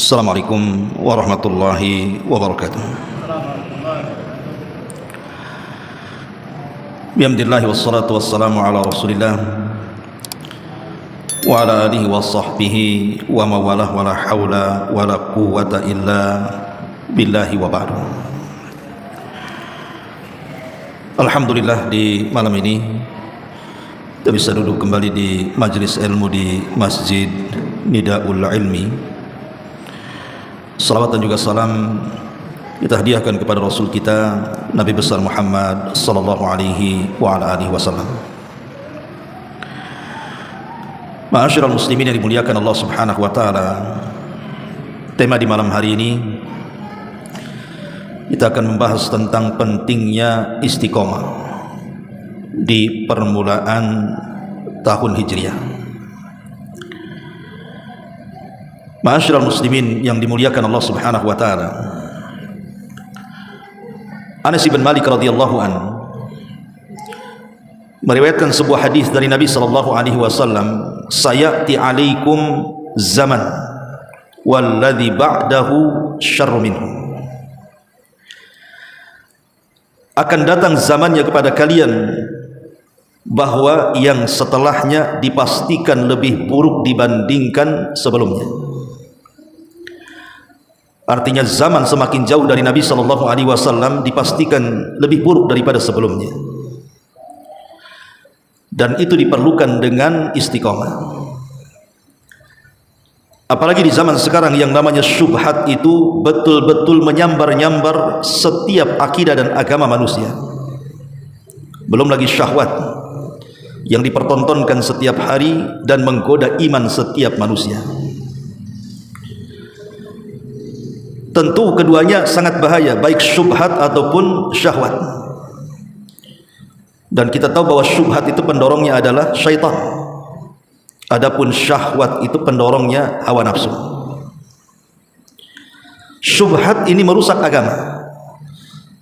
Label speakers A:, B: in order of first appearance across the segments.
A: Assalamualaikum warahmatullahi wabarakatuh. Bihamdillah wassalatu wassalamu ala rasulillah wa ala alihi wa sahbihi wa mawalah wa la hawla wa la quwwata illa billahi wa ba'du. Alhamdulillah, di malam ini kita bisa duduk kembali di majelis ilmu di Masjid Nidaul Ilmi. Salawat dan juga salam kita hadiahkan kepada Rasul kita Nabi besar Muhammad sallallahu alaihi wa ala alihi wasallam. Ma'asyiral muslimin yang dimuliakan Allah Subhanahu wa taala, tema di malam hari ini kita akan membahas tentang pentingnya istiqomah di permulaan tahun Hijriah. Ma'asyiral muslimin yang dimuliakan Allah Subhanahu wa taala, Anas bin Malik radhiyallahu anhu meriwayatkan sebuah hadis dari Nabi sallallahu alaihi wasallam, sayati alaikum zaman walladzi ba'dahu syarru minhu. Akan datang zamannya kepada kalian bahwa yang setelahnya dipastikan lebih buruk dibandingkan sebelumnya. Artinya zaman semakin jauh dari Nabi sallallahu alaihi wasallam dipastikan lebih buruk daripada sebelumnya. Dan itu diperlukan dengan istiqomah. Apalagi di zaman sekarang yang namanya syubhat itu betul-betul menyambar-nyambar setiap akidah dan agama manusia. Belum lagi syahwat yang dipertontonkan setiap hari dan menggoda iman setiap manusia. Tentu keduanya sangat bahaya, baik syubhat ataupun syahwat. Dan kita tahu bahwa syubhat itu pendorongnya adalah syaitan, adapun syahwat itu pendorongnya hawa nafsu. Syubhat ini merusak agama,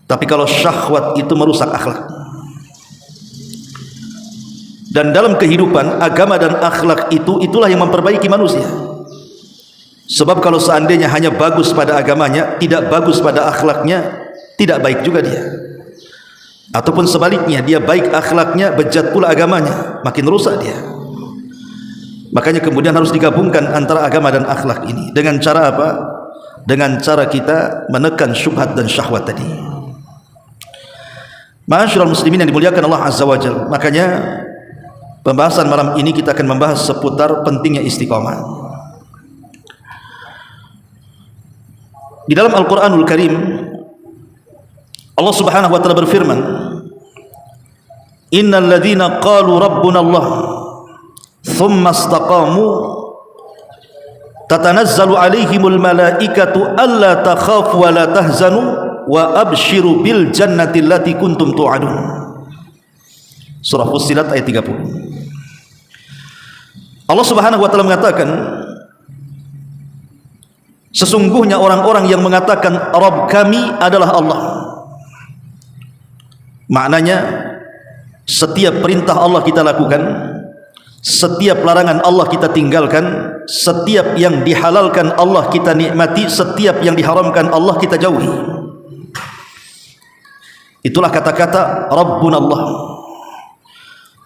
A: tapi kalau syahwat itu merusak akhlak. Dan dalam kehidupan, agama dan akhlak itulah yang memperbaiki manusia. Sebab kalau seandainya hanya bagus pada agamanya, tidak bagus pada akhlaknya, tidak baik juga dia. Ataupun sebaliknya, dia baik akhlaknya, bejat pula agamanya, makin rusak dia. Makanya kemudian harus digabungkan antara agama dan akhlak ini. Dengan cara apa? Dengan cara kita menekan syubhat dan syahwat tadi. Ma'asyiral muslimin yang dimuliakan Allah Azza wa Jalla. Makanya pembahasan malam ini kita akan membahas seputar pentingnya istiqomah. Di dalam Al-Quranul Karim Allah Subhanahu wa ta'ala berfirman, innal ladzina qalu rabbuna Allah thumma istaqamu tatanazzalu alaihimul malaikatu alla takhafu wa la tahzanu wa abshiru bil jannati allati kuntum tu'adun. Surah Fussilat ayat 30. Allah Subhanahu wa ta'ala mengatakan, sesungguhnya orang-orang yang mengatakan Rabb kami adalah Allah, maknanya setiap perintah Allah kita lakukan, setiap larangan Allah kita tinggalkan, setiap yang dihalalkan Allah kita nikmati, setiap yang diharamkan Allah kita jauhi. Itulah kata-kata Rabbuna Allah.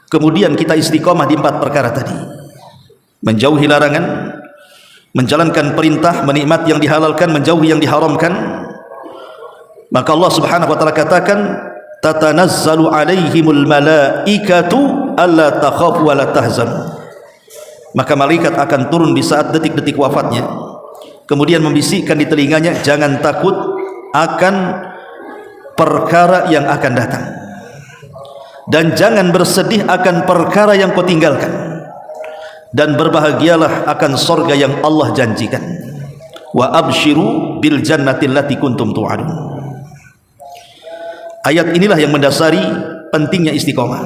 A: Kemudian kita istiqomah di 4 perkara tadi: menjauhi larangan, menjalankan perintah, menikmati yang dihalalkan, menjauhi yang diharamkan. Maka Allah Subhanahu wa taala katakan, tatanazzalu alaihimul malaikatu alla takhafu wa la tahzanu. Maka malaikat akan turun di saat detik-detik wafatnya, kemudian membisikkan di telinganya, jangan takut akan perkara yang akan datang, dan jangan bersedih akan perkara yang kau tinggalkan, dan berbahagialah akan sorga yang Allah janjikan. Wa abshiru bil jannati allati kuntum tu'adun. Ayat inilah yang mendasari pentingnya istiqomah.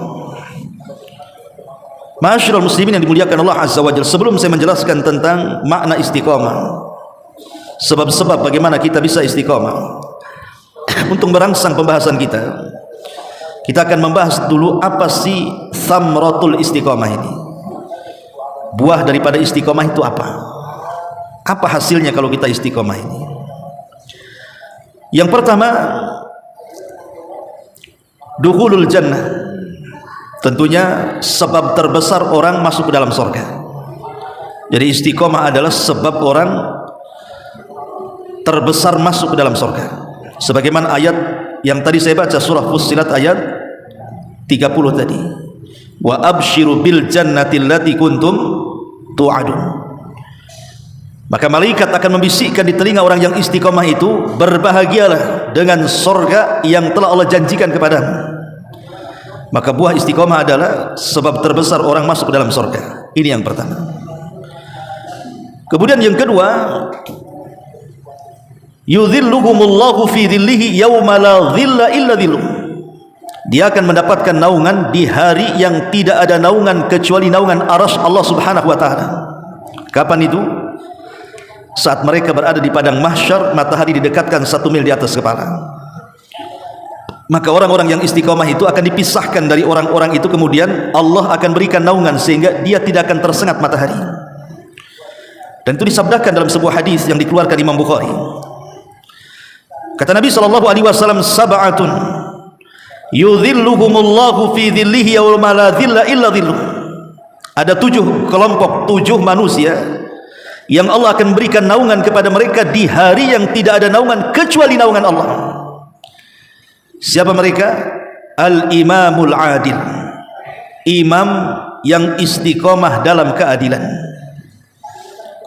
A: Ma'asyiral muslimin yang dimuliakan Allah Azza wa Jalla, sebelum saya menjelaskan tentang makna istiqomah, sebab-sebab bagaimana kita bisa istiqomah, untuk merangsang pembahasan kita akan membahas dulu apa sih thamratul istiqomah ini. Buah daripada istiqomah itu apa? Apa hasilnya kalau kita istiqomah ini? Yang pertama, dukhulul jannah. Tentunya sebab terbesar orang masuk ke dalam surga. Jadi istiqomah adalah sebab orang terbesar masuk ke dalam surga. Sebagaimana ayat yang tadi saya baca, surah Fussilat ayat 30 tadi. Wa abshiru bil jannati allati kuntum tu'adun. Maka malaikat akan membisikkan di telinga orang yang istiqomah itu, berbahagialah dengan surga yang telah Allah janjikan kepadamu. Maka buah istiqomah adalah sebab terbesar orang masuk ke dalam surga. Ini yang pertama. Kemudian yang kedua, yudhilluhumullahu fi dhillihi yawma la dhilla illa dhilluh. Dia akan mendapatkan naungan di hari yang tidak ada naungan kecuali naungan arsy Allah Subhanahu wa taala. Kapan itu? Saat mereka berada di padang mahsyar, matahari didekatkan 1 mil di atas kepala. Maka orang-orang yang istiqomah itu akan dipisahkan dari orang-orang itu, kemudian Allah akan berikan naungan sehingga dia tidak akan tersengat matahari. Dan itu disabdakan dalam sebuah hadis yang dikeluarkan Imam Bukhari. Kata Nabi SAW, sab'atun yudhilluhumullahu fi dhillihi yawma la dhilla illa dhilluh. Ada 7 kelompok, 7 manusia yang Allah akan berikan naungan kepada mereka di hari yang tidak ada naungan kecuali naungan Allah. Siapa mereka? Al-imamul adil, imam yang istiqomah dalam keadilan.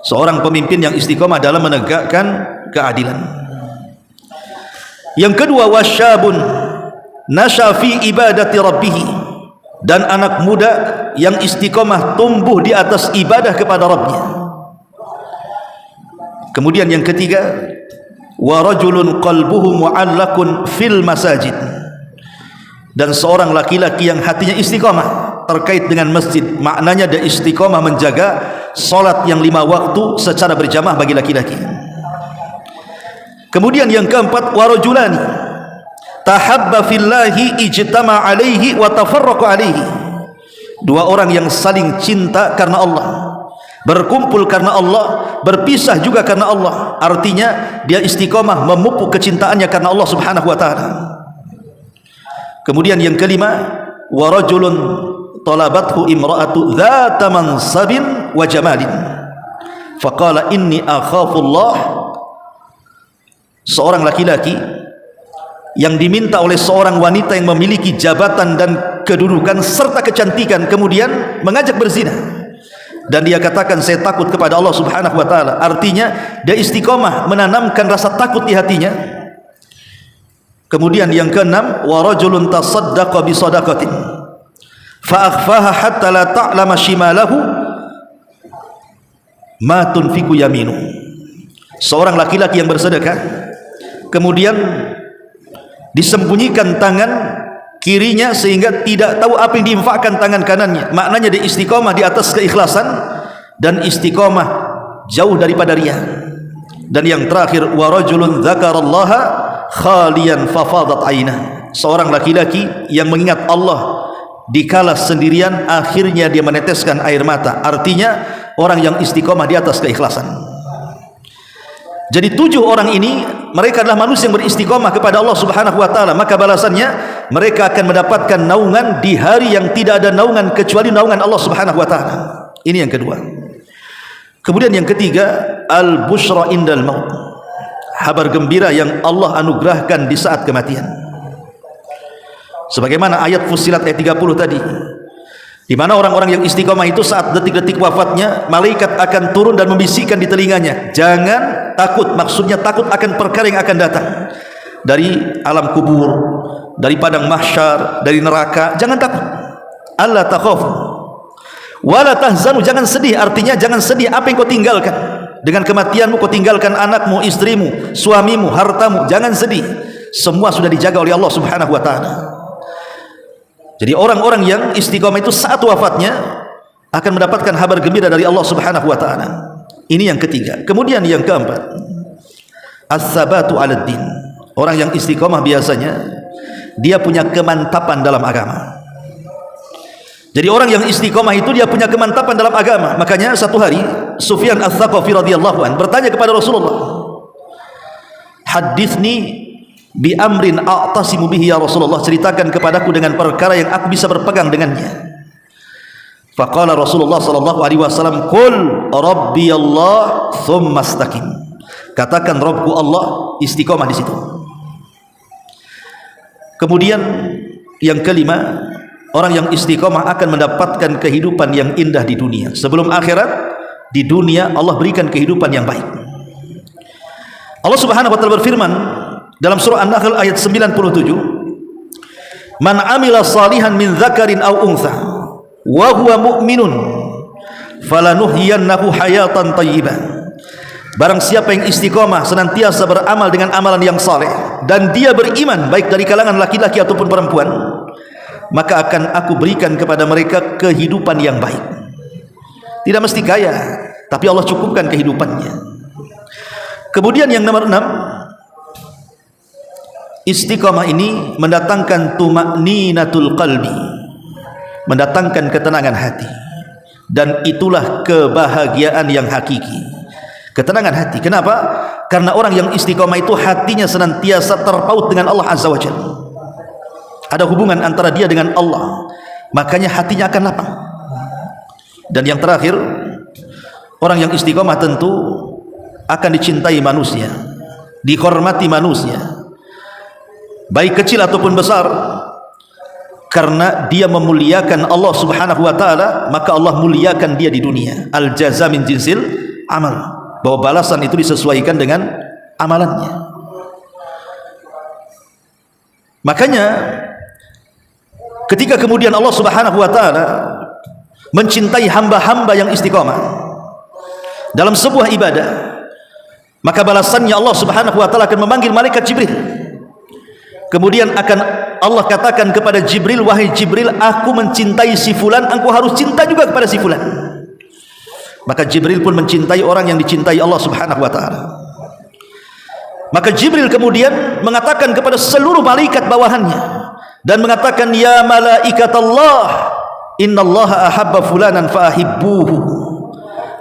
A: Seorang pemimpin yang istiqomah dalam menegakkan keadilan. Yang kedua, wasyabun nasya fi ibadati rabbih, dan anak muda yang istiqomah tumbuh di atas ibadah kepada Rabbnya. Kemudian yang ketiga, wa rajulun qalbuhu mu'allakun fil masajid, dan seorang laki-laki yang hatinya istiqomah terkait dengan masjid. Maknanya dia istiqomah menjaga salat yang 5 waktu secara berjamaah bagi laki-laki. Kemudian yang keempat, wa rajulani tahabba fillahi ijtama alaihi wa tafarraqa alaihi. 2 orang yang saling cinta karena Allah, berkumpul karena Allah, berpisah juga karena Allah. Artinya dia istiqomah memupuk kecintaannya karena Allah Subhanahu wa taala. Kemudian yang kelima, wa rajulun talabathu imra'atu dzata mansabin wa jamalin faqala inni akhafullah. Seorang laki-laki yang diminta oleh seorang wanita yang memiliki jabatan dan kedudukan serta kecantikan, kemudian mengajak berzina, dan dia katakan saya takut kepada Allah Subhanahu wa taala. Artinya dia istiqomah menanamkan rasa takut di hatinya. Kemudian yang keenam, wa rajulun tasaddaqa bi shadaqatin fa akhfaha hatta la ta'lama shimalahu ma tunfiqu yaminu. Seorang laki-laki yang bersedekah, kemudian disembunyikan tangan kirinya sehingga tidak tahu apa yang diinfakkan tangan kanannya. Maknanya dia istiqomah di atas keikhlasan dan istiqomah jauh daripada riya. Dan yang terakhir, wa rajulun dzakarallaha khalian fafadat ainah. Seorang laki-laki yang mengingat Allah dikala sendirian, akhirnya dia meneteskan air mata. Artinya orang yang istiqomah di atas keikhlasan. Jadi 7 orang ini, mereka adalah manusia yang beristiqomah kepada Allah Subhanahu wa taala. Maka balasannya mereka akan mendapatkan naungan di hari yang tidak ada naungan kecuali naungan Allah Subhanahu wa taala. Ini yang kedua. Kemudian yang ketiga, al-busyra indal maut, kabar gembira yang Allah anugerahkan di saat kematian. Sebagaimana ayat Fussilat ayat 30 tadi, di mana orang-orang yang istiqomah itu saat detik-detik wafatnya, malaikat akan turun dan membisikkan di telinganya, jangan takut. Maksudnya takut akan perkara yang akan datang dari alam kubur, dari padang mahsyar, dari neraka. Jangan takut. Allah takhafu wala tahzanu, jangan sedih. Artinya jangan sedih apa yang kau tinggalkan. Dengan kematianmu kau tinggalkan anakmu, istrimu, suamimu, hartamu. Jangan sedih, semua sudah dijaga oleh Allah Subhanahu wa taala. Jadi orang-orang yang istiqomah itu saat wafatnya akan mendapatkan kabar gembira dari Allah Subhanahu wa taala. Ini yang ketiga. Kemudian yang keempat, as-sabatu 'alad din. Orang yang istiqomah biasanya dia punya kemantapan dalam agama. Jadi orang yang istiqomah itu dia punya kemantapan dalam agama. Makanya satu hari Sufyan Ats-Tsaqafi radhiyallahu anhu bertanya kepada Rasulullah, hadithni bi amrin a'tasimu bihi ya Rasulullah, ceritakan kepadaku dengan perkara yang aku bisa berpegang dengannya. Faqala Rasulullah sallallahu alaihi wasallam, qul rabbi Allah tsumma istaqim, katakan Rabbku Allah, istiqomah di situ. Kemudian yang kelima, orang yang istiqomah akan mendapatkan kehidupan yang indah di dunia. Sebelum akhirat, di dunia Allah berikan kehidupan yang baik. Allah Subhanahu wa taala berfirman dalam surah An-Nahl ayat 97, man amila salihan min dzakarin aw untha wa huwa mu'minun falanuhyiyannahu hayatan thayyibah. Barang siapa yang istiqomah senantiasa beramal dengan amalan yang saleh dan dia beriman, baik dari kalangan laki-laki ataupun perempuan, maka akan aku berikan kepada mereka kehidupan yang baik. Tidak mesti kaya, tapi Allah cukupkan kehidupannya. Kemudian yang nomor 6, istiqomah ini mendatangkan tumakninatul qalbi, mendatangkan ketenangan hati, dan itulah kebahagiaan yang hakiki. Ketenangan hati. Kenapa? Karena orang yang istiqomah itu hatinya senantiasa terpaut dengan Allah Azza wa Jalla. Ada hubungan antara dia dengan Allah, makanya hatinya akan lapang. Dan yang terakhir, orang yang istiqomah tentu akan dicintai manusia, dihormati manusia, baik kecil ataupun besar, karena dia memuliakan Allah Subhanahu wa taala, maka Allah muliakan dia di dunia. Al jaza min jinsil amal, bahwa balasan itu disesuaikan dengan amalannya. Makanya ketika kemudian Allah Subhanahu wa taala mencintai hamba-hamba yang istiqamah dalam sebuah ibadah, maka balasannya Allah Subhanahu wa taala akan memanggil malaikat Jibril. Kemudian akan Allah katakan kepada Jibril, wahai Jibril, aku mencintai si fulan, engkau harus cinta juga kepada si fulan. Maka Jibril pun mencintai orang yang dicintai Allah Subhanahu wa taala. Maka Jibril kemudian mengatakan kepada seluruh malaikat bawahannya dan mengatakan, ya malaikat Allah, innallaha ahabba fulanan faahibbuhu.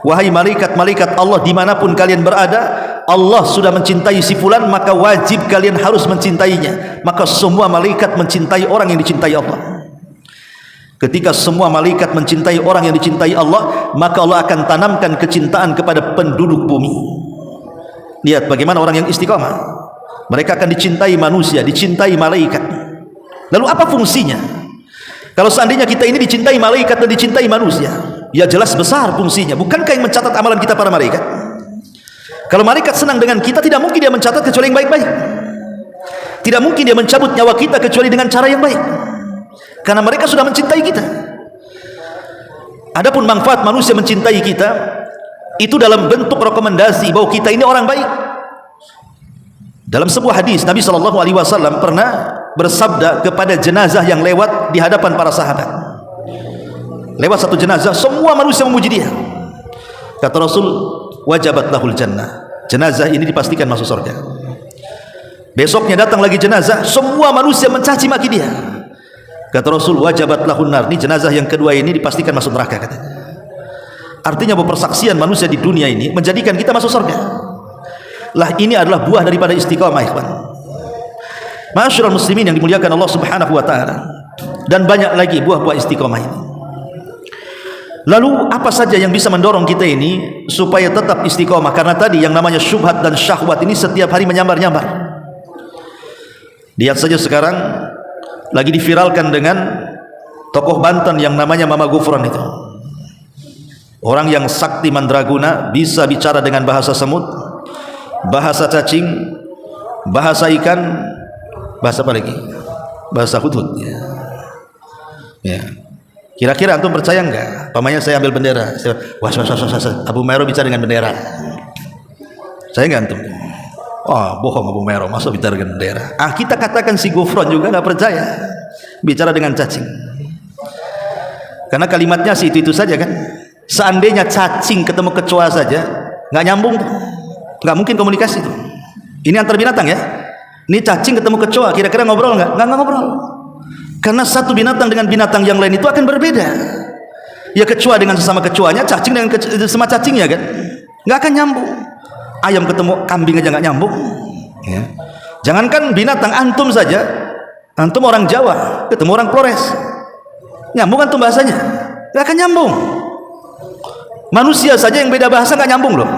A: Wahai malaikat-malaikat Allah, dimanapun kalian berada, Allah sudah mencintai si fulan, maka wajib kalian harus mencintainya. Maka semua malaikat mencintai orang yang dicintai Allah. Ketika semua malaikat mencintai orang yang dicintai Allah, maka Allah akan tanamkan kecintaan kepada penduduk bumi. Lihat bagaimana orang yang istiqamah, mereka akan dicintai manusia, dicintai malaikat. Lalu apa fungsinya? Kalau seandainya kita ini dicintai malaikat dan dicintai manusia, ya jelas besar fungsinya. Bukankah yang mencatat amalan kita para malaikat? Kalau malaikat senang dengan kita, tidak mungkin dia mencatat kecuali yang baik-baik. Tidak mungkin dia mencabut nyawa kita kecuali dengan cara yang baik, karena mereka sudah mencintai kita. Adapun manfaat manusia mencintai kita itu dalam bentuk rekomendasi bahwa kita ini orang baik. Dalam sebuah hadis Nabi SAW pernah bersabda kepada jenazah yang lewat di hadapan para sahabat. Lewat satu jenazah, semua manusia memuji dia. Kata Rasul, wajabat lahul jannah, jenazah ini dipastikan masuk surga. Besoknya datang lagi jenazah, semua manusia mencaci maki dia. Kata Rasul, wajabat lahun nar, ini jenazah yang kedua ini dipastikan masuk neraka, katanya. Artinya bahwa persaksian manusia di dunia ini menjadikan kita masuk surga. Lah ini adalah buah daripada istiqamah, ikhwan. Ma'asyiral muslimin yang dimuliakan Allah Subhanahu wa taala. Dan banyak lagi buah-buah istiqamah ini. Lalu apa saja yang bisa mendorong kita ini supaya tetap istiqamah? Karena tadi yang namanya syubhat dan syahwat ini setiap hari menyambar-nyambar. Lihat saja sekarang lagi diviralkan dengan tokoh Banten yang namanya Mama Gufron itu. Orang yang sakti mandraguna, bisa bicara dengan bahasa semut, bahasa cacing, bahasa ikan, bahasa apa lagi? Bahasa hudhud. Ya. Kira-kira antum percaya enggak? Pamannya saya ambil bendera, saya, Abu Mero bicara dengan bendera. Saya enggak antum? Oh, bohong Abu Mero, masa bicara dengan bendera? Kita katakan si Gufron juga enggak percaya bicara dengan cacing. Karena kalimatnya sih itu saja kan. Seandainya cacing ketemu kecoa saja, nggak nyambung, nggak mungkin komunikasi itu. Ini antar binatang ya. Ini cacing ketemu kecoa, kira-kira ngobrol nggak? Nggak ngobrol. Karena satu binatang dengan binatang yang lain itu akan berbeda. Ya kecoa dengan sesama kecoanya, cacing dengan sesama cacingnya kan, nggak akan nyambung. Ayam ketemu kambing aja nggak nyambung. Ya. Jangankan binatang, antum saja, antum orang Jawa ketemu orang Flores, nyambung antum bahasanya? Nggak akan nyambung. Manusia saja yang beda bahasa nggak nyambung loh.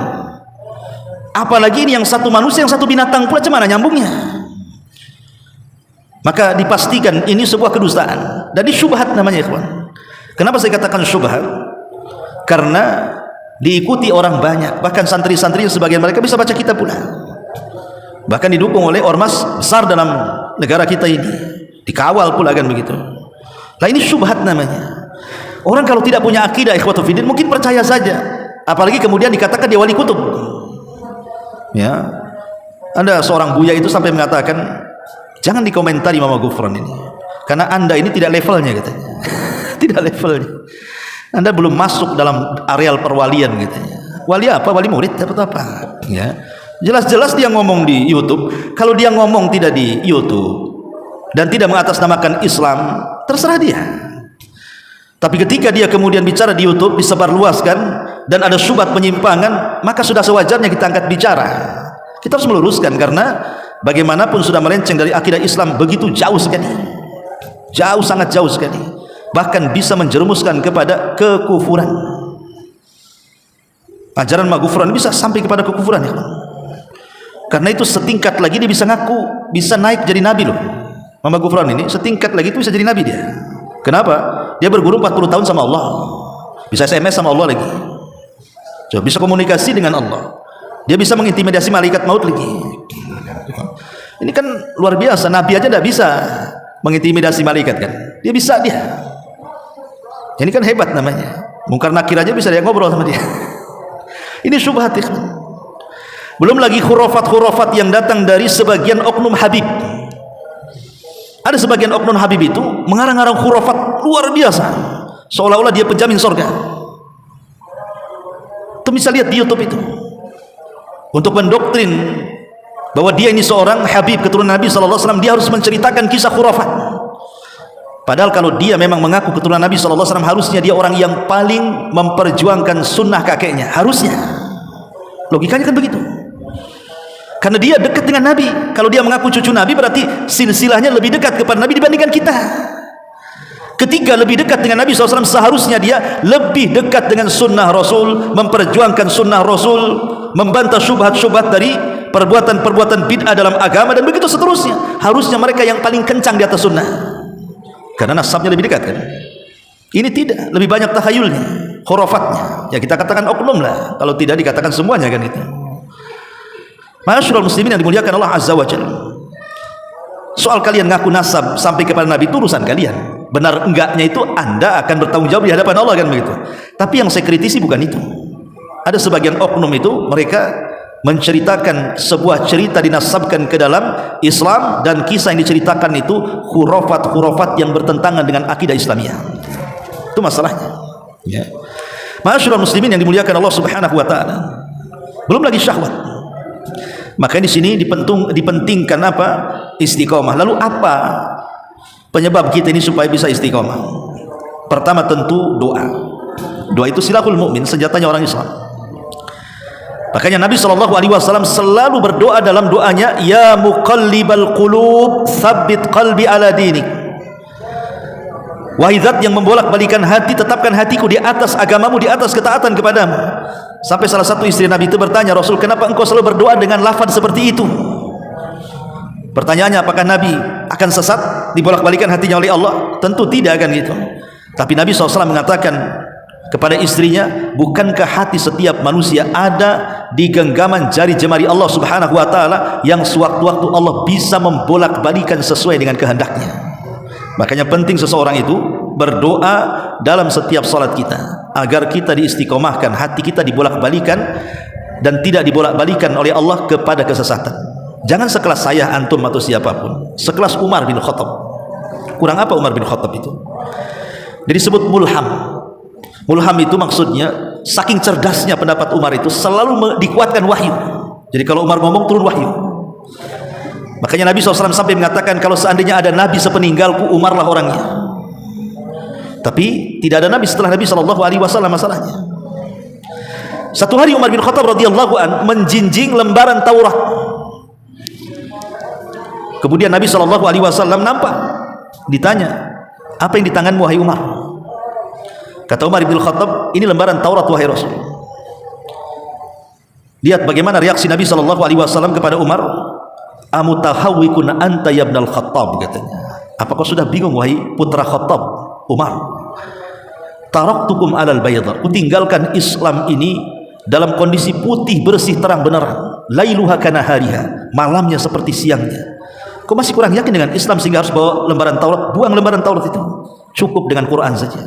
A: Apalagi ini yang satu manusia, yang satu binatang pula, cuman nyambungnya. Maka dipastikan ini sebuah kedustaan. Jadi syubhat namanya, ikhwan. Kenapa saya katakan syubhat? Karena diikuti orang banyak, bahkan santri-santri sebagian mereka bisa baca kitab pula. Bahkan didukung oleh ormas besar dalam negara kita ini, dikawal pula kan begitu. Nah ini syubhat namanya. Orang kalau tidak punya akidah ikhwatu fiddin mungkin percaya saja, apalagi kemudian dikatakan dia wali kutub. Ya, ada seorang buya itu sampai mengatakan, jangan dikomentari Mama Ghufran ini, karena anda ini tidak levelnya katanya. Tidak levelnya, anda belum masuk dalam areal perwalian katanya. Wali apa? Wali murid dapat apa? Ya, jelas-jelas dia ngomong di YouTube. Kalau dia ngomong tidak di YouTube dan tidak mengatasnamakan Islam, terserah dia. Tapi ketika dia kemudian bicara di YouTube, disebarluaskan dan ada syubhat penyimpangan, maka sudah sewajarnya kita angkat bicara. Kita harus meluruskan, karena bagaimanapun sudah melenceng dari akidah Islam begitu jauh sekali. Jauh, sangat jauh sekali. Bahkan bisa menjerumuskan kepada kekufuran. Ajaran Maghufran bisa sampai kepada kekufuran, ya. Karena itu setingkat lagi dia bisa ngaku, bisa naik jadi nabi loh. Mama Ghufran ini setingkat lagi itu bisa jadi nabi dia. Kenapa? Dia berguru 40 tahun sama Allah, bisa SMS sama Allah lagi, coba bisa komunikasi dengan Allah, dia bisa mengintimidasi malaikat maut lagi. Ini kan luar biasa. Nabi aja tidak bisa mengintimidasi malaikat kan, dia bisa dia. Ini kan hebat namanya. Mungkar nakir aja bisa dia ngobrol sama dia. Ini syubhat. Belum lagi khurafat-khurafat yang datang dari sebagian oknum Habib. Ada sebagian oknum Habib itu mengarang-arang khurafat luar biasa, seolah-olah dia penjamin surga. Itu bisa lihat di YouTube itu, untuk mendoktrin bahwa dia ini seorang Habib keturunan Nabi SAW, dia harus menceritakan kisah khurafat. Padahal kalau dia memang mengaku keturunan Nabi SAW, harusnya dia orang yang paling memperjuangkan sunnah kakeknya, harusnya. Logikanya kan begitu. Karena dia dekat dengan Nabi. Kalau dia mengaku cucu Nabi, berarti silsilahnya lebih dekat kepada Nabi dibandingkan kita. Ketika lebih dekat dengan Nabi SAW, seharusnya dia lebih dekat dengan sunnah Rasul, memperjuangkan sunnah Rasul, membantah syubhat-syubhat dari perbuatan-perbuatan bid'ah dalam agama, dan begitu seterusnya. Harusnya mereka yang paling kencang di atas sunnah, karena nasabnya lebih dekat kan. Ini tidak, lebih banyak takhayulnya, khurafatnya. Ya kita katakan oknum lah, kalau tidak dikatakan semuanya kan gitu. Ma'asyiral muslimin yang dimuliakan Allah Azza wa Jalla. Soal kalian ngaku nasab sampai kepada Nabi itu urusan kalian. Benar enggaknya itu Anda akan bertanggung jawab di hadapan Allah kan begitu. Tapi yang saya kritisi bukan itu. Ada sebagian oknum itu mereka menceritakan sebuah cerita dinasabkan ke dalam Islam, dan kisah yang diceritakan itu khurafat-khurafat yang bertentangan dengan akidah Islamiyah. Itu masalahnya. Ya. Ma'asyiral muslimin yang dimuliakan Allah Subhanahu wa taala. Belum lagi syahwat. Makanya di sini dipentingkan apa? Istiqomah. Lalu apa penyebab kita ini supaya bisa istiqomah? Pertama tentu doa. Doa itu silahul mukmin, senjatanya orang Islam. Makanya Nabi SAW selalu berdoa dalam doanya, ya muqallibal qulub tsabbit qalbi ala dinik. Wahai zat yang membolak-balikan hati, tetapkan hatiku di atas agamamu, di atas ketaatan kepadamu. Sampai salah satu istri Nabi itu bertanya, Rasul, kenapa engkau selalu berdoa dengan lafaz seperti itu? Pertanyaannya, apakah Nabi akan sesat, dibolak-balikan hatinya oleh Allah? Tentu tidak akan gitu. Tapi Nabi SAW mengatakan kepada istrinya, bukankah hati setiap manusia ada di genggaman jari jemari Allah Subhanahu wa taala, yang sewaktu-waktu Allah bisa membolak-balikan sesuai dengan kehendaknya. Makanya penting seseorang itu berdoa dalam setiap salat kita, agar kita diistiqomahkan, hati kita dibolak-balikan dan tidak dibolak-balikan oleh Allah kepada kesesatan. Jangan sekelas saya, antum atau siapapun, sekelas Umar bin Khattab. Kurang apa Umar bin Khattab itu? Jadi disebut mulham. Mulham itu maksudnya saking cerdasnya pendapat Umar itu selalu dikuatkan wahyu. Jadi kalau Umar ngomong turun wahyu. Makanya Nabi SAW sampai mengatakan, kalau seandainya ada Nabi sepeninggalku, Umarlah orangnya. Tapi tidak ada nabi setelah Nabi SAW masalahnya. Satu hari Umar bin Khattab radhiyallahu an menjinjing lembaran Taurat. Kemudian Nabi SAW nampak, ditanya, apa yang di tanganmu wahai Umar? Kata Umar bin Khattab, ini lembaran Taurat wahai Rasul. Lihat bagaimana reaksi Nabi SAW kepada Umar. Amutahawwikun anta ya ibnal Khattab, katanya. Apa kau sudah bingung wahai putra Khattab, Umar? Taraktukum alal bayadar, kutinggalkan Islam ini dalam kondisi putih bersih terang benderang, lailuha kanahariha, malamnya seperti siangnya. Kau masih kurang yakin dengan Islam sehingga harus bawa lembaran Taurat? Buang lembaran Taurat itu, cukup dengan Quran saja.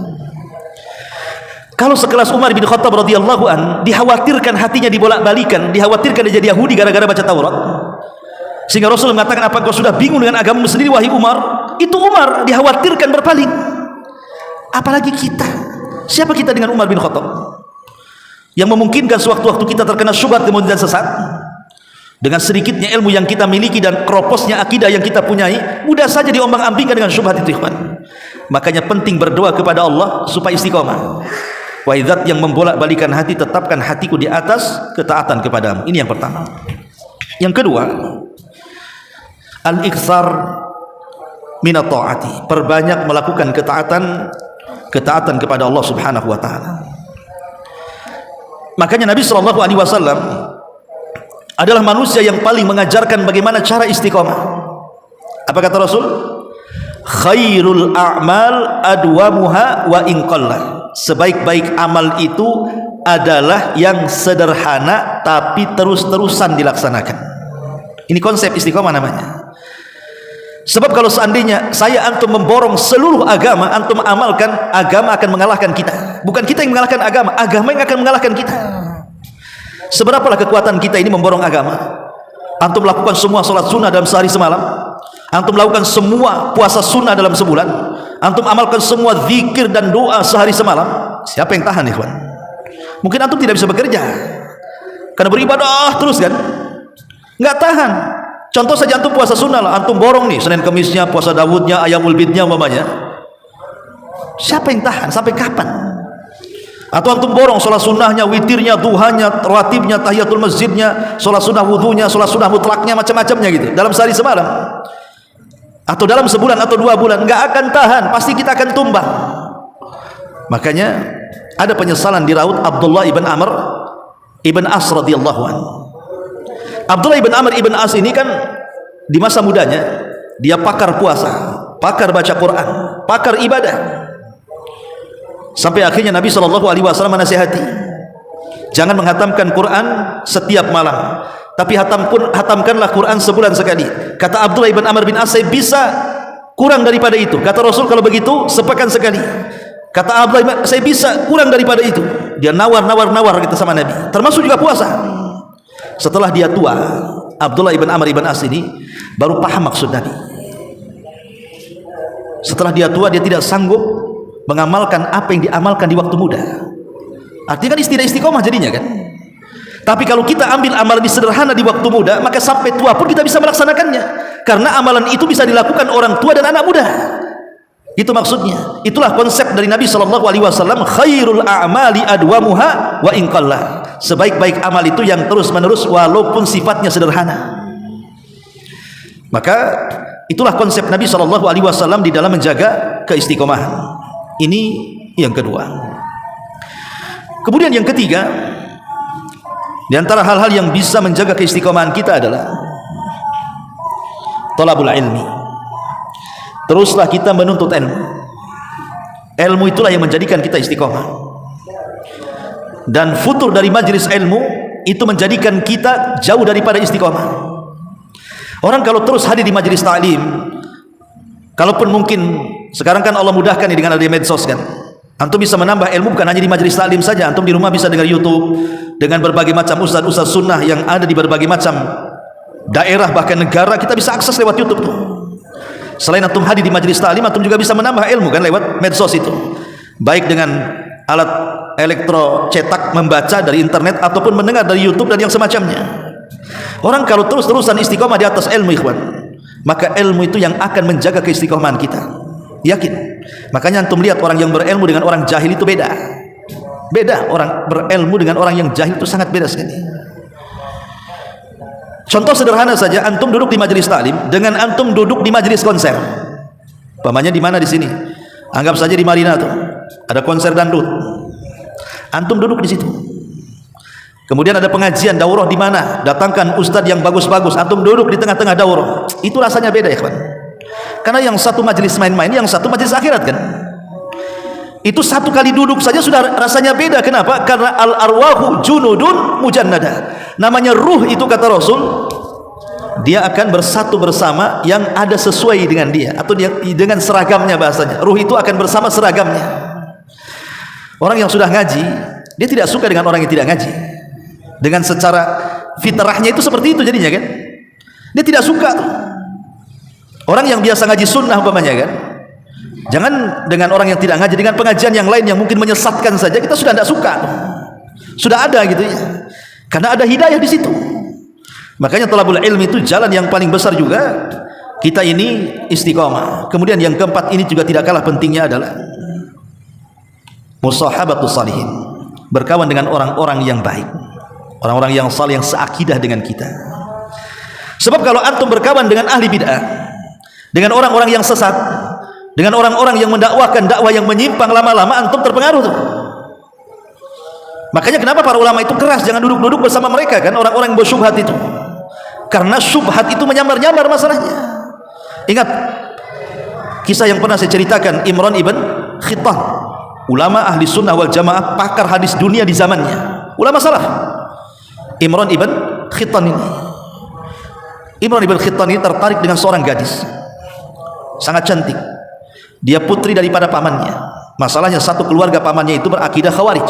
A: Kalau sekelas Umar bin Khattab radhiyallahu an dikhawatirkan hatinya dibolak-balikan, dikhawatirkan dia jadi Yahudi gara-gara baca Taurat, sehingga Rasul mengatakan, apa kau sudah bingung dengan agamamu sendiri wahai Umar? Itu Umar dikhawatirkan berpaling. Apalagi kita, siapa kita dengan Umar bin Khattab yang memungkinkan sewaktu-waktu kita terkena syubhat kemudian sesat? Dengan sedikitnya ilmu yang kita miliki dan keroposnya akidah yang kita punyai, mudah saja diombang-ambingkan dengan syubhat itu, ikhwan. Makanya penting berdoa kepada Allah supaya istiqomah. Wahai Zat yang membolak-balikan hati, tetapkan hatiku di atas ketaatan kepadamu. Ini yang pertama. Yang kedua, al-iktsar minat ta'ati, perbanyak melakukan ketaatan kepada Allah Subhanahu wa taala. Makanya Nabi sallallahu alaihi wasallam adalah manusia yang paling mengajarkan bagaimana cara istiqomah. Apa kata Rasul? Khairul a'mal adwamuha wa in qalla. Sebaik-baik amal itu adalah yang sederhana tapi terus-terusan dilaksanakan. Ini konsep istiqomah namanya. Sebab kalau seandainya saya antum memborong seluruh agama, antum amalkan, agama akan mengalahkan kita. Bukan kita yang mengalahkan agama, agama yang akan mengalahkan kita. Seberapalah kekuatan kita ini memborong agama? Antum lakukan semua salat sunnah dalam sehari semalam, antum lakukan semua puasa sunnah dalam sebulan, antum amalkan semua zikir dan doa sehari semalam. Siapa yang tahan, ikhwan? Mungkin antum tidak bisa bekerja karena beribadah terus kan, nggak tahan. Contoh saja antum puasa sunnah lah, antum borong nih Senin Kemisnya, puasa Dawudnya, Ayamul Bidnya umpamanya. Siapa yang tahan? Sampai kapan? Atau antum borong sholat sunnahnya, witirnya, duhanya, rawatibnya, tahiyatul masjidnya, sholat sunnah wudunya, sholat sunnah mutlaknya, macam-macamnya gitu dalam sehari semalam, atau dalam sebulan atau 2 bulan, nggak akan tahan, pasti kita akan tumbang. Makanya ada penyesalan di raut Abdullah ibn Amr ibn As radhiyallahu anhu. Abdullah ibn Amr ibn As ini kan di masa mudanya dia pakar puasa, pakar baca Quran, pakar ibadah. Sampai akhirnya Nabi SAW menasihati, jangan menghatamkan Quran setiap malam, tapi hatamkanlah Quran sebulan sekali. Kata Abdullah ibn Amr bin As, saya bisa kurang daripada itu. Kata Rasul, kalau begitu sepekan sekali. Kata Abdullah, saya bisa kurang daripada itu. Dia nawar kita sama Nabi, termasuk juga puasa. Setelah dia tua, Abdullah ibn Amr ibn As ini baru paham maksud Nabi. Setelah dia tua, dia tidak sanggup mengamalkan apa yang diamalkan di waktu muda. Artinya kan tidak istiqomah jadinya kan. Tapi kalau kita ambil amalan sederhana di waktu muda, maka sampai tua pun kita bisa melaksanakannya, karena amalan itu bisa dilakukan orang tua dan anak muda. Itu maksudnya. Itulah konsep dari Nabi SAW. Khairul a'mali adwamuha wa in qalla. Sebaik-baik amal itu yang terus menerus walaupun sifatnya sederhana. Maka itulah konsep Nabi SAW di dalam menjaga keistiqomahan. Ini yang kedua. Kemudian yang ketiga, di antara hal-hal yang bisa menjaga keistiqomahan kita adalah thalabul ilmi. Teruslah kita menuntut ilmu. Ilmu itulah yang menjadikan kita istiqomah. Dan futur dari majelis ilmu itu menjadikan kita jauh daripada istiqomah. Orang kalau terus hadir di majelis ta'lim, kalaupun mungkin sekarang kan Allah mudahkan nih dengan adanya medsos kan, antum bisa menambah ilmu bukan hanya di majelis taklim saja, antum di rumah bisa dengar YouTube dengan berbagai macam ustaz-ustaz sunnah yang ada di berbagai macam daerah bahkan negara, kita bisa akses lewat YouTube tuh. Selain antum hadir di majelis taklim, antum juga bisa menambah ilmu kan lewat medsos itu, baik dengan alat elektro cetak membaca dari internet ataupun mendengar dari YouTube dan yang semacamnya. Orang kalau terus-terusan istiqomah di atas ilmu, ikhwan, maka ilmu itu yang akan menjaga keistiqomahan kita. Yakin. Makanya antum lihat orang yang berilmu dengan orang jahil itu beda. Beda, orang berilmu dengan orang yang jahil itu sangat beda sekali. Contoh sederhana saja, antum duduk di majelis taklim dengan antum duduk di majelis konser. Pamannya di mana di sini? Anggap saja di Marina tuh. Ada konser dangdut. Antum duduk di situ. Kemudian ada pengajian daurah di mana? Datangkan ustadz yang bagus-bagus. Antum duduk di tengah-tengah daurah. Itu rasanya beda ya, kawan. Karena yang satu majelis main-main, yang satu majelis akhirat kan. Itu satu kali duduk saja sudah rasanya beda. Kenapa? Karena al-arwahu junudun mujannada. Namanya ruh itu kata Rasul, dia akan bersatu bersama yang ada sesuai dengan dia, atau dia dengan seragamnya bahasanya. Ruh itu akan bersama seragamnya. Orang yang sudah ngaji, dia tidak suka dengan orang yang tidak ngaji. Dengan secara fitrahnya itu seperti itu jadinya kan. Dia tidak suka tuh. Orang yang biasa ngaji sunnah umpamanya kan. Jangan dengan orang yang tidak ngaji, dengan pengajian yang lain yang mungkin menyesatkan saja kita sudah tidak suka. Sudah ada gitu ya. Karena ada hidayah di situ. Makanya thalabul ilmi itu jalan yang paling besar juga. Kita ini istiqamah. Kemudian yang keempat ini juga tidak kalah pentingnya adalah musahabatus salihin. Berkawan dengan orang-orang yang baik. Orang-orang yang saleh yang seakidah dengan kita. Sebab kalau antum berkawan dengan ahli bid'ah, dengan orang-orang yang sesat, dengan orang-orang yang mendakwakan dakwah yang menyimpang, lama-lama antum terpengaruh tuh. Makanya kenapa para ulama itu keras jangan duduk-duduk bersama mereka kan, orang-orang yang bersyubhat itu. Karena syubhat itu menyamar-nyamar masalahnya. Ingat kisah yang pernah saya ceritakan, Imran ibn Khittan, ulama ahli sunnah wal jamaah, pakar hadis dunia di zamannya, ulama salaf. Imran ibn Khittan ini tertarik dengan seorang gadis sangat cantik. Dia putri daripada pamannya. Masalahnya satu keluarga pamannya itu berakidah Khawarij.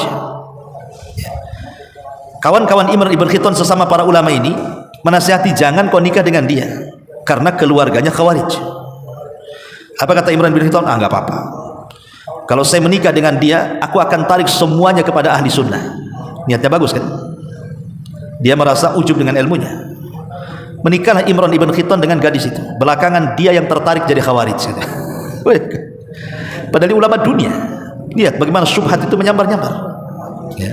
A: Kawan-kawan Imran ibn Khittan sesama para ulama ini menasihati jangan kau nikah dengan dia karena keluarganya Khawarij. Apa kata Imran ibn Khittan? Enggak apa-apa. Kalau saya menikah dengan dia, aku akan tarik semuanya kepada ahli sunnah. Niatnya bagus kan? Dia merasa ujub dengan ilmunya. Menikahlah Imran ibn Khittan dengan gadis itu. Belakangan dia yang tertarik jadi Khawarij. Padahal ulama dunia. Lihat bagaimana syubhat itu menyambar-nyambar ya.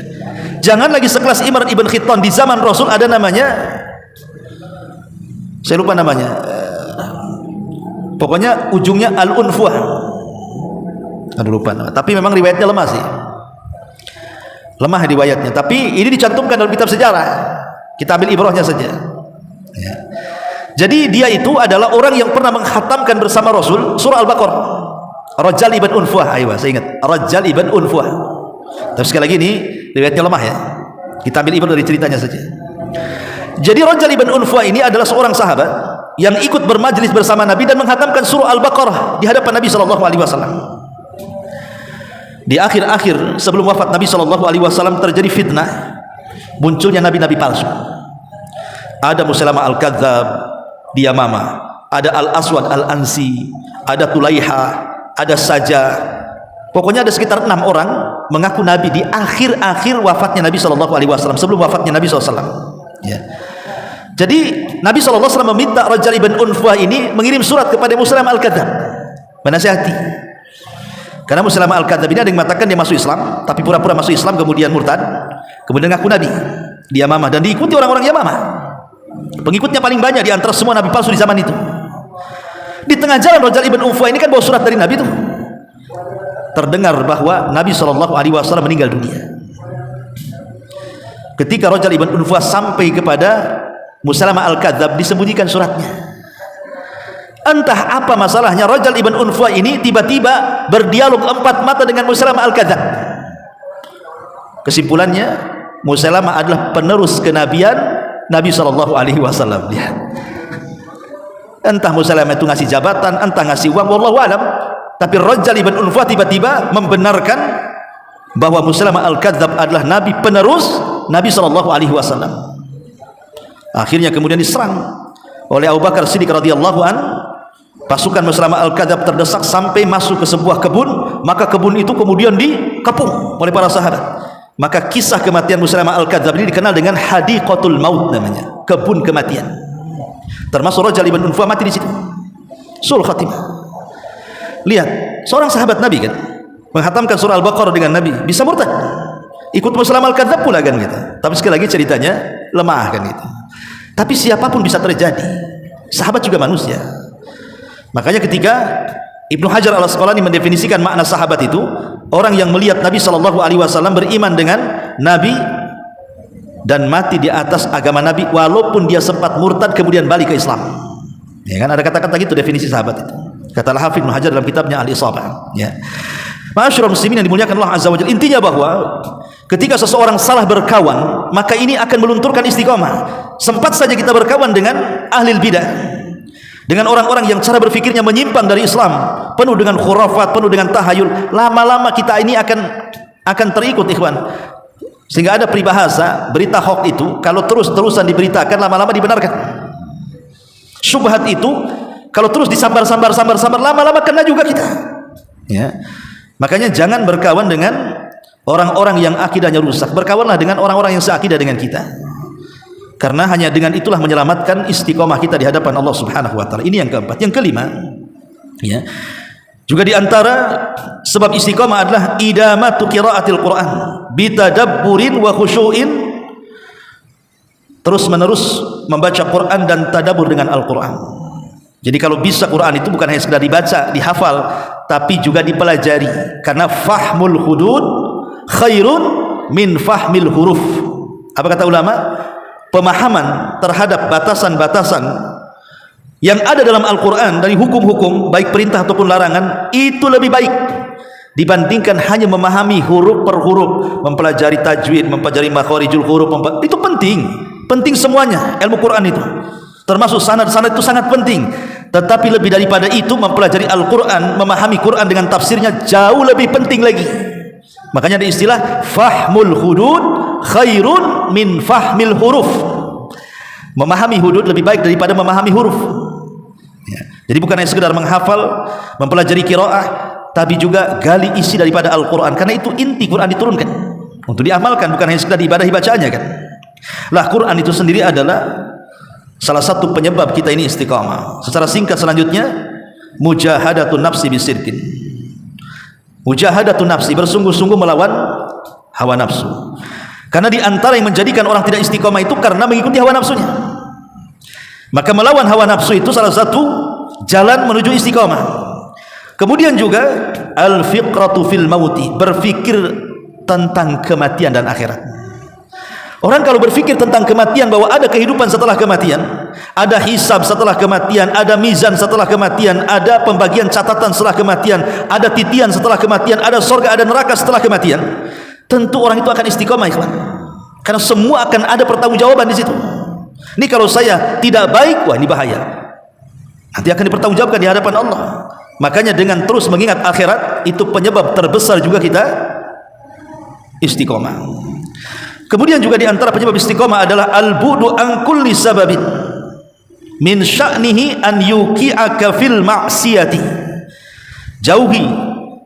A: Jangan lagi sekelas Imran ibn Khittan. Di zaman Rasul ada namanya, saya lupa namanya, pokoknya ujungnya al-unfuah. Aduh lupa nama. Tapi memang riwayatnya lemah sih, lemah riwayatnya. Tapi ini dicantumkan dalam kitab sejarah, kita ambil ibrahnya saja ya. Jadi dia itu adalah orang yang pernah menghatamkan bersama Rasul surah Al-Baqarah. Rajal ibn Unfuah, ayo saya ingat, Rajal ibn Unfuah. Tapi sekali lagi ini riwayatnya lemah ya. Kita ambil ibrah dari ceritanya saja. Jadi Rajal ibn Unfuah ini adalah seorang sahabat yang ikut bermajlis bersama Nabi dan menghatamkan surah Al-Baqarah di hadapan Nabi SAW. Di akhir-akhir sebelum wafat Nabi SAW terjadi fitnah, munculnya nabi-nabi palsu. Ada Musailamah al-Kadzdzab di Yamamah, ada Al-Aswad al-Ansi, ada Tulaiha, ada Saja. Pokoknya ada sekitar 6 orang mengaku Nabi di akhir-akhir wafatnya Nabi SAW, sebelum wafatnya Nabi SAW ya. Jadi Nabi SAW meminta Rajal ibn Unfuah ini mengirim surat kepada Musailamah al-Kadzdzab menasihati. Karena Musailamah al-Kadzdzab ini ada yang mengatakan dia masuk Islam, tapi pura-pura masuk Islam kemudian murtad, kemudian ngaku Nabi di Yamamah dan diikuti orang-orang Yamamah. Pengikutnya paling banyak di antara semua nabi palsu di zaman itu. Di tengah jalan Rajal ibn Unfuah ini kan bawa surat dari Nabi itu. Terdengar bahwa Nabi SAW meninggal dunia. Ketika Rajal ibn Unfuah sampai kepada Musailamah al-Kadzdzab, disembunyikan suratnya. Entah apa masalahnya, Rajal ibn Unfuah ini tiba-tiba berdialog 4 mata dengan Musailamah al-Kadzdzab. Kesimpulannya, Musailamah adalah penerus kenabian Nabi SAW. Lihat. Entah Musailamah itu ngasih jabatan, entah ngasih uang, wallahu alam. Tapi Rajal ibn Unfuah tiba-tiba membenarkan bahwa Musailamah al-Kadzdzab adalah nabi penerus Nabi SAW. Akhirnya kemudian diserang oleh Abu Bakar Siddiq radhiyallahu an. Pasukan Musailamah al-Kadzdzab terdesak sampai masuk ke sebuah kebun, maka kebun itu kemudian dikepung oleh para sahabat. Maka kisah kematian Musailamah al-Kadzdzab ini dikenal dengan hadiqatul maut namanya, kebun kematian. Termasuk Rajal ibn Unfuah mati di situ. Sul khatimah. Lihat, seorang sahabat Nabi kan menghatamkan surah Al-Baqarah dengan Nabi, bisa murtad, ikut Muslim al-kadzab pula kan gitu. Tapi sekali lagi ceritanya lemah kan gitu. Tapi siapapun bisa terjadi, sahabat juga manusia. Makanya ketika Ibnu Hajar al-Asqalani mendefinisikan makna sahabat itu, orang yang melihat Nabi SAW beriman dengan Nabi dan mati di atas agama Nabi walaupun dia sempat murtad kemudian balik ke Islam. Ya kan, ada kata-kata gitu definisi sahabat itu. Kata Al-Hafidz Ibnu Hajar dalam kitabnya Al-Isabah. Ya. Ma'asyiral muslimin yang dimuliakan Allah Azza wa Jalla, intinya bahwa ketika seseorang salah berkawan, maka ini akan melunturkan istiqomah. Sempat saja kita berkawan dengan ahli bidah, dengan orang-orang yang cara berfikirnya menyimpang dari Islam, penuh dengan khurafat, penuh dengan tahayul, lama-lama kita ini akan terikut, ikhwan. Sehingga ada peribahasa, berita hoax itu kalau terus-terusan diberitakan, lama-lama dibenarkan. Syubhat itu kalau terus disambar-sambar, lama-lama kena juga kita. Ya. Makanya jangan berkawan dengan orang-orang yang akidahnya rusak. Berkawanlah dengan orang-orang yang seakidah dengan kita. Karena hanya dengan itulah menyelamatkan istiqomah kita di hadapan Allah Subhanahu wa taala. Ini yang keempat. Yang kelima, ya. Juga di antara sebab istiqomah adalah idamatu qiraatil Quran bitadabburin wa khusyu'in. Terus-menerus membaca Quran dan tadabbur dengan Al-Quran. Jadi kalau bisa Quran itu bukan hanya sekedar dibaca, dihafal, tapi juga dipelajari. Karena fahmul hudud khairun min fahmil huruf. Apa kata ulama? Pemahaman terhadap batasan-batasan yang ada dalam Al-Quran dari hukum-hukum baik perintah ataupun larangan itu lebih baik dibandingkan hanya memahami huruf per huruf, mempelajari tajwid, mempelajari makharijul huruf. Itu penting semuanya ilmu Quran itu, termasuk sanad itu sangat penting. Tetapi lebih daripada itu mempelajari Al-Quran, memahami Quran dengan tafsirnya jauh lebih penting lagi. Makanya ada istilah fahmul hudud khairun min fahmil huruf. Memahami hudud lebih baik daripada memahami huruf. Ya. Jadi bukan hanya sekedar menghafal, mempelajari qiraah, tapi juga gali isi daripada Al-Quran. Karena itu inti Quran diturunkan untuk diamalkan, bukan hanya sekedar ibadah bacaannya kan. Lah Quran itu sendiri adalah salah satu penyebab kita ini istiqamah. Secara singkat selanjutnya, mujahadatun nafsi bisirkin. Mujahadatun nafsi, bersungguh-sungguh melawan hawa nafsu. Karena di antara yang menjadikan orang tidak istiqamah itu karena mengikuti hawa nafsunya. Maka melawan hawa nafsu itu salah satu jalan menuju istiqamah. Kemudian juga al-fiqratu fil mauti, berfikir tentang kematian dan akhirat. Orang kalau berfikir tentang kematian, bahwa ada kehidupan setelah kematian, ada hisab setelah kematian, ada mizan setelah kematian, ada pembagian catatan setelah kematian, ada titian setelah kematian, ada surga, ada neraka setelah kematian, tentu orang itu akan istiqomah, ikhwan. Karena semua akan ada pertanggungjawaban di situ. Ini kalau saya tidak baik, wah ini bahaya. Nanti akan dipertanggungjawabkan di hadapan Allah. Makanya dengan terus mengingat akhirat, itu penyebab terbesar juga kita istiqomah. Kemudian juga di antara penyebab istiqomah adalah al-bu'du an kulli sababin min sya'nihi an yuqi'aka fil ma'siyati. Jauhi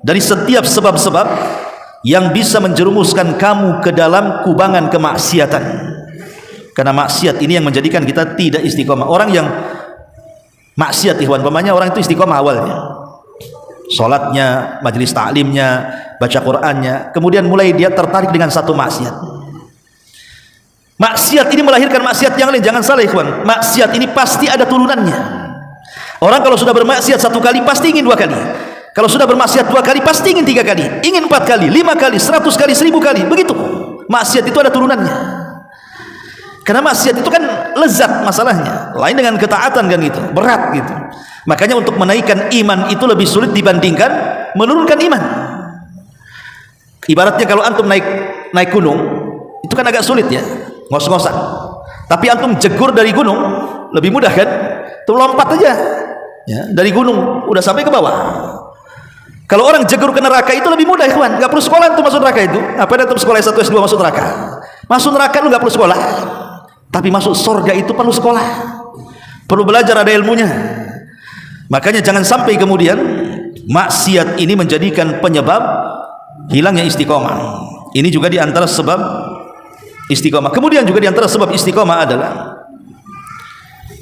A: dari setiap sebab-sebab yang bisa menjerumuskan kamu ke dalam kubangan kemaksiatan. Karena maksiat ini yang menjadikan kita tidak istiqomah. Orang yang maksiat, ikhwan, pemanya orang itu istiqomah awalnya, salatnya, majelis taklimnya, baca Qur'annya, kemudian mulai dia tertarik dengan satu maksiat. Maksiat ini melahirkan maksiat yang lain. Jangan salah, ikhwan, maksiat ini pasti ada turunannya. Orang kalau sudah bermaksiat satu kali pasti ingin dua kali. Kalau sudah bermaksiat dua kali pasti ingin tiga kali, ingin 4 kali, 5 kali, 100 kali, 1000 kali. Begitu. Maksiat itu ada turunannya. Karena maksiat itu kan lezat masalahnya, lain dengan ketaatan kan gitu, berat gitu. Makanya untuk menaikkan iman itu lebih sulit dibandingkan menurunkan iman. Ibaratnya kalau antum naik gunung, itu kan agak sulit ya, ngos-ngosan. Tapi antum jegur dari gunung lebih mudah kan? Tuh lompat aja, ya, dari gunung udah sampai ke bawah. Kalau orang jegur ke neraka itu lebih mudah, ikhwan. Nggak perlu sekolah untuk masuk neraka itu. Apa ada antum sekolah S1 S2 masuk neraka? Masuk neraka lu nggak perlu sekolah. Tapi masuk surga itu perlu sekolah, perlu belajar, ada ilmunya. Makanya jangan sampai kemudian maksiat ini menjadikan penyebab hilangnya istiqomah. Ini juga diantara sebab istiqomah. Kemudian juga diantara sebab istiqomah adalah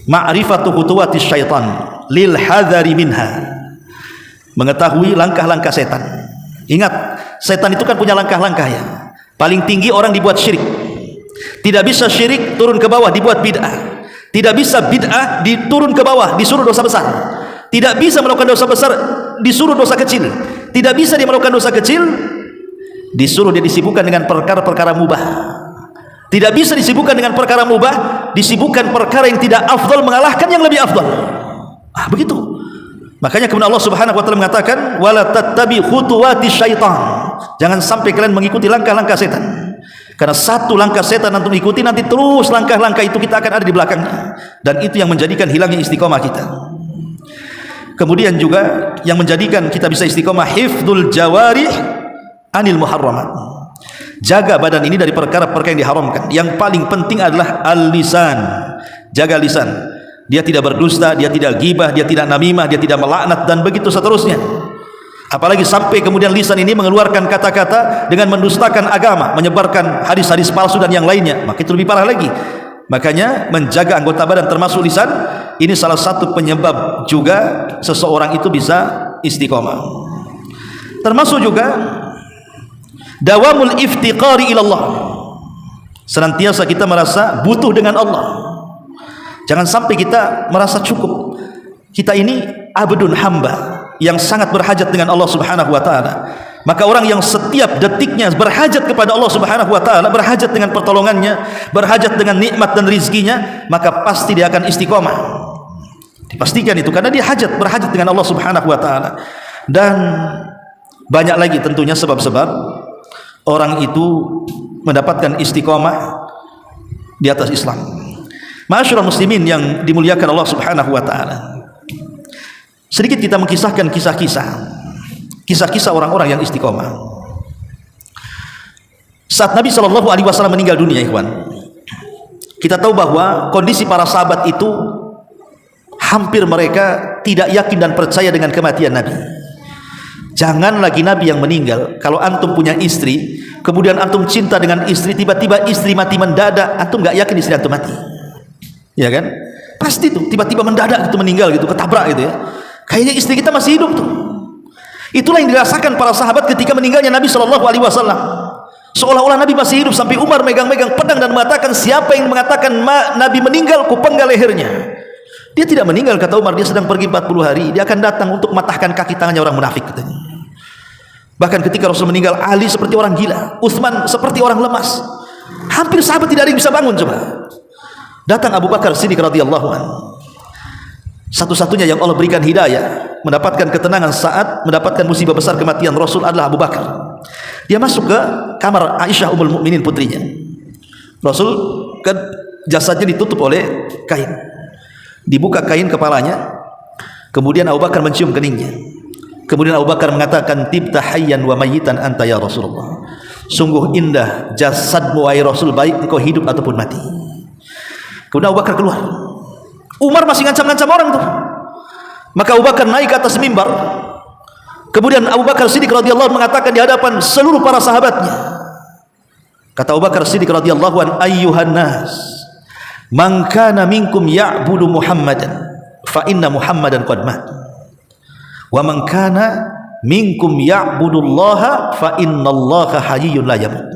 A: ma'rifatu khutuwati syaitan lil hadari minha, mengetahui langkah-langkah setan. Ingat, setan itu kan punya langkah-langkah ya. Paling tinggi orang dibuat syirik. Tidak bisa syirik turun ke bawah dibuat bid'ah. Tidak bisa bid'ah diturun ke bawah disuruh dosa besar. Tidak bisa melakukan dosa besar disuruh dosa kecil. Tidak bisa dia melakukan dosa kecil disuruh dia disibukkan dengan perkara-perkara mubah. Tidak bisa disibukkan dengan perkara mubah, disibukkan perkara yang tidak afdal mengalahkan yang lebih afdal. Begitu. Makanya kemudian Allah Subhanahu wa taala mengatakan wala tattabi khutuwati syaitan. Jangan sampai kalian mengikuti langkah-langkah setan. Karena satu langkah setan antum ikuti, nanti terus langkah-langkah itu kita akan ada di belakangnya. Dan itu yang menjadikan hilangnya istiqomah kita. Kemudian juga yang menjadikan kita bisa istiqomah hifdzul jawarih anil muharramat. Jaga badan ini dari perkara-perkara yang diharamkan. Yang paling penting adalah al-lisan. Jaga lisan. Dia tidak berdusta, dia tidak ghibah, dia tidak namimah, dia tidak melaknat dan begitu seterusnya. Apalagi sampai kemudian lisan ini mengeluarkan kata-kata dengan mendustakan agama, menyebarkan hadis-hadis palsu dan yang lainnya, maka itu lebih parah lagi. Makanya menjaga anggota badan termasuk lisan, ini salah satu penyebab juga seseorang itu bisa istiqomah. Termasuk juga dawamul iftiqari ilallah. Senantiasa kita merasa butuh dengan Allah. Jangan sampai kita merasa cukup. Kita ini abdun hamba yang sangat berhajat dengan Allah Subhanahu wa taala. Maka orang yang setiap detiknya berhajat kepada Allah Subhanahu wa taala, berhajat dengan pertolongannya, berhajat dengan nikmat dan rizkinya, maka pasti dia akan istiqomah. Dipastikan itu karena dia berhajat dengan Allah Subhanahu wa taala. Dan banyak lagi tentunya sebab-sebab orang itu mendapatkan istiqomah di atas Islam. Ma'asyiral muslimin yang dimuliakan Allah Subhanahu wa taala. Sedikit kita mengisahkan kisah-kisah orang-orang yang istiqomah. Saat Nabi SAW meninggal dunia, ikhwan, kita tahu bahwa kondisi para sahabat itu hampir mereka tidak yakin dan percaya dengan kematian Nabi. Jangan lagi Nabi yang meninggal. Kalau antum punya istri, kemudian antum cinta dengan istri, tiba-tiba istri mati mendadak, antum gak yakin istri antum mati, ya kan? Pasti tuh tiba-tiba mendadak itu meninggal gitu, ketabrak gitu ya. Kayaknya istri kita masih hidup tuh. Itulah yang dirasakan para sahabat ketika meninggalnya Nabi SAW. Seolah-olah Nabi masih hidup, sampai Umar megang-megang pedang dan mengatakan, siapa yang mengatakan Nabi meninggal, kupenggal lehernya. Dia tidak meninggal, kata Umar, dia sedang pergi 40 hari. Dia akan datang untuk matahkan kaki tangannya orang munafik, katanya. Bahkan ketika Rasul meninggal, Ali seperti orang gila, Utsman seperti orang lemas. Hampir sahabat tidak ada yang bisa bangun. Coba datang Abu Bakar Siddiq radhiyallahu anhu, satu-satunya yang Allah berikan hidayah, mendapatkan ketenangan saat mendapatkan musibah besar kematian Rasul adalah Abu Bakar. Dia masuk ke kamar Aisyah ummul mukminin, putrinya. Rasul kan jasadnya ditutup oleh kain, dibuka kain kepalanya, kemudian Abu Bakar mencium keningnya. Kemudian Abu Bakar mengatakan, tibta hayyan wa mayyitan anta ya Rasulullah. Sungguh indah jasadmu wahai Rasul, baik engkau hidup ataupun mati. Kemudian Abu Bakar keluar. Umar masih ngancam-ngancam orang tuh. Maka Abu Bakar naik ke atas mimbar. Kemudian Abu Bakar Siddiq radhiyallahu mengatakan di hadapan seluruh para sahabatnya. Kata Abu Bakar Siddiq radhiyallahu an, ayyuhan nas, man kana minkum ya'budu Muhammadan fa inna Muhammadan qad mat. Wa man kana minkum ya'budullaha fa innallaha hayyun la yamut.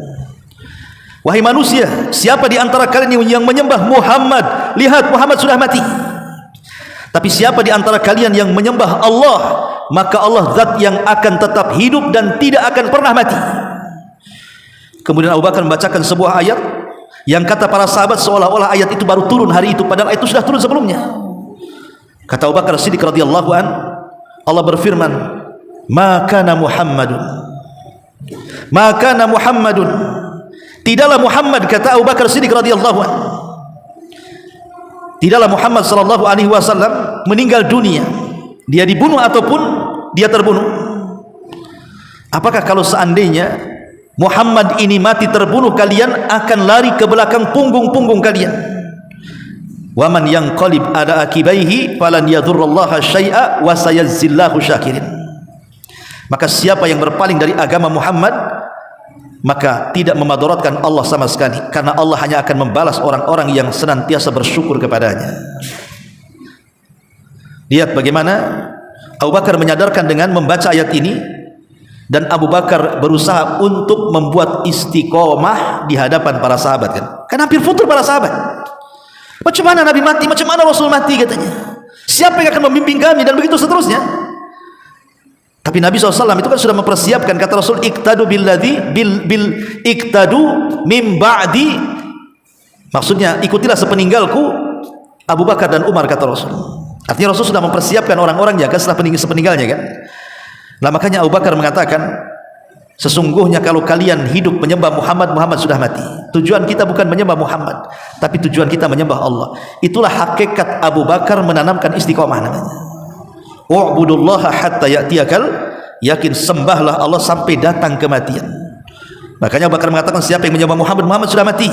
A: Wahai manusia, siapa di antara kalian yang menyembah Muhammad, lihat Muhammad sudah mati. Tapi siapa di antara kalian yang menyembah Allah, maka Allah zat yang akan tetap hidup dan tidak akan pernah mati. Kemudian Abu Bakar membacakan sebuah ayat yang kata para sahabat seolah-olah ayat itu baru turun hari itu, padahal itu sudah turun sebelumnya. Kata Abu Bakar Siddiq radhiyallahu an, Allah berfirman, "Ma kana Muhammadun, ma kana Muhammadun." Tidaklah Muhammad, kata Abu Bakar Siddiq radhiyallahu anhu, tidaklah Muhammad sallallahu alaihi wasallam meninggal dunia, dia dibunuh ataupun dia terbunuh. Apakah kalau seandainya Muhammad ini mati terbunuh, kalian akan lari ke belakang punggung-punggung kalian? Wa man yanqalib ala akibaihi falan yadurrallaha syai'a wa sayazzillahu syakirin. Maka siapa yang berpaling dari agama Muhammad, maka tidak memadaratkan Allah sama sekali, karena Allah hanya akan membalas orang-orang yang senantiasa bersyukur kepadanya. Lihat bagaimana Abu Bakar menyadarkan dengan membaca ayat ini, dan Abu Bakar berusaha untuk membuat istiqomah di hadapan para sahabat. Kan hampir futur para sahabat. Macam mana Nabi mati, macam mana Rasul mati katanya. Siapa yang akan membimbing kami, dan begitu seterusnya. Tapi Nabi SAW itu kan sudah mempersiapkan, kata Rasul, iktadu iktadu mim ba'di, maksudnya ikutilah sepeninggalku Abu Bakar dan Umar, kata Rasul. Artinya Rasul sudah mempersiapkan orang-orangnya kan setelah sepeninggalnya kan. Nah makanya Abu Bakar mengatakan, sesungguhnya kalau kalian hidup menyembah Muhammad, Muhammad sudah mati. Tujuan kita bukan menyembah Muhammad, tapi tujuan kita menyembah Allah. Itulah hakikat Abu Bakar menanamkan istiqomah namanya. Wa'budullaha hatta ya'tiyakal yakin, sembahlah Allah sampai datang kematian. Makanya Abu Bakar mengatakan, siapa yang menyembah Muhammad, Muhammad sudah mati.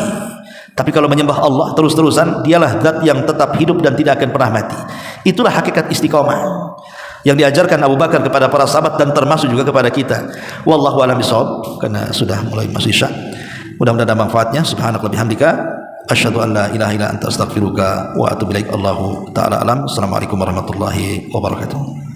A: Tapi kalau menyembah Allah terus-terusan, dialah zat yang tetap hidup dan tidak akan pernah mati. Itulah hakikat istiqomah yang diajarkan Abu Bakar kepada para sahabat, dan termasuk juga kepada kita. Wallahu a'lam bishawab, karena sudah mulai masuk isya. Mudah-mudahan ada manfaatnya. Subhanallah bihamdika, asyhadu an la ilaha illa anta astaghfiruka wa atubu ilaik. Allahu ta'ala alam. Assalamualaikum warahmatullahi wabarakatuh.